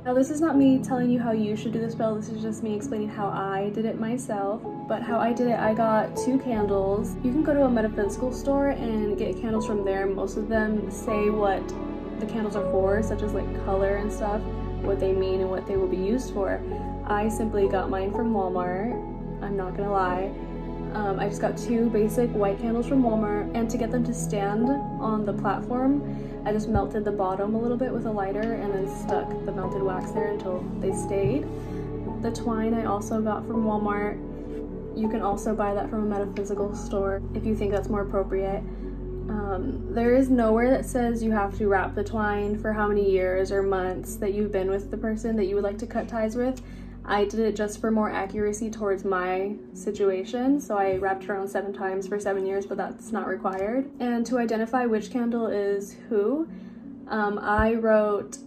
Now this is not me telling you how you should do the spell, this is just me explaining how I did it myself. But how I did it, I got 2 candles. You can go to a metaphysical store and get candles from there. Most of them say what the candles are for, such as like color and stuff, what they mean and what they will be used for. I simply got mine from Walmart, I'm not gonna lie. I just got 2 basic white candles from Walmart, and to get them to stand on the platform, I just melted the bottom a little bit with a lighter and then stuck the melted wax there until they stayed. The twine I also got from Walmart. You can also buy that from a metaphysical store if you think that's more appropriate. There is nowhere that says you have to wrap the twine for how many years or months that you've been with the person that you would like to cut ties with. I did it just for more accuracy towards my situation, so I wrapped around 7 times for 7 years, but that's not required. And to identify which candle is who, I wrote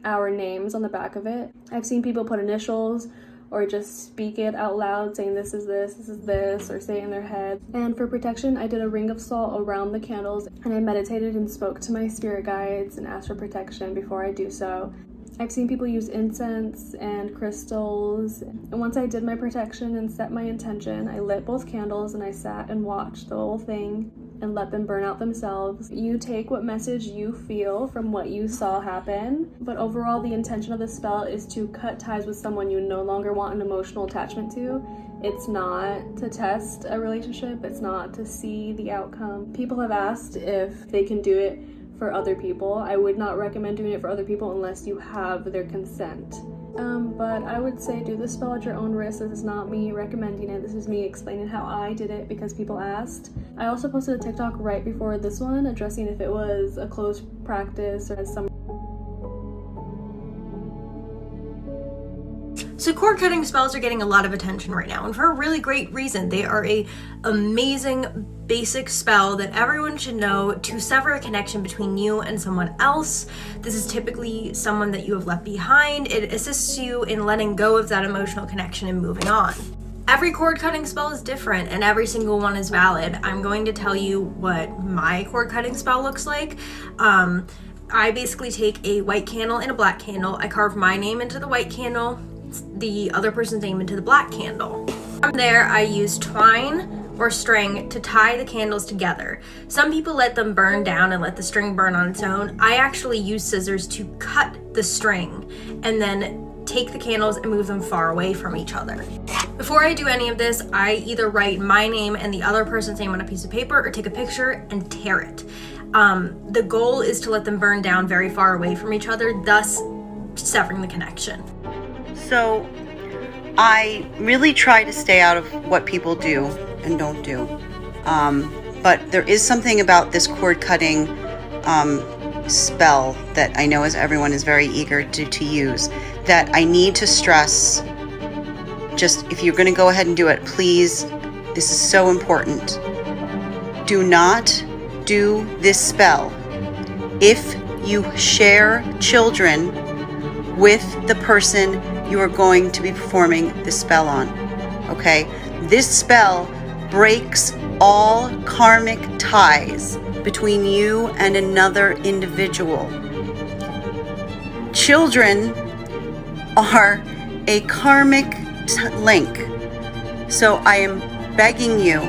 our names on the back of it. I've seen people put initials or just speak it out loud, saying this is this, this is this, or say it in their head. And for protection, I did a ring of salt around the candles, and I meditated and spoke to my spirit guides and asked for protection before I do so. I've seen people use incense and crystals, and once I did my protection and set my intention, I lit both candles and I sat and watched the whole thing and let them burn out themselves. You take what message you feel from what you saw happen, but overall the intention of the spell is to cut ties with someone you no longer want an emotional attachment to. It's not to test a relationship, it's not to see the outcome. People have asked if they can do it for other people. I would not recommend doing it for other people unless you have their consent. But I would say do the spell at your own risk. This is not me recommending it. This is me explaining how I did it because people asked. I also posted a TikTok right before this one addressing if it was a closed practice or some. So cord cutting spells are getting a lot of attention right now, and for a really great reason. They are a amazing basic spell that everyone should know to sever a connection between you and someone else. This is typically someone that you have left behind. It assists you in letting go of that emotional connection and moving on. Every cord cutting spell is different and every single one is valid. I'm going to tell you what my cord cutting spell looks like. I basically take a white candle and a black candle. I carve my name into the white candle, the other person's name into the black candle. From there, I use twine or string to tie the candles together. Some people let them burn down and let the string burn on its own. I actually use scissors to cut the string and then take the candles and move them far away from each other. Before I do any of this, I either write my name and the other person's name on a piece of paper or take a picture and tear it. The goal is to let them burn down very far away from each other, thus severing the connection. So I really try to stay out of what people do and don't do. But there is something about this cord cutting spell that I know everyone is very eager to use, that I need to stress. Just, if you're going to go ahead and do it, please, this is so important. Do not do this spell if you share children with the person you are going to be performing this spell on. Okay? This spell breaks all karmic ties between you and another individual. Children are a karmic link. So I am begging you,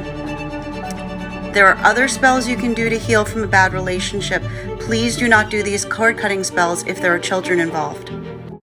there are other spells you can do to heal from a bad relationship. Please do not do these cord cutting spells if there are children involved.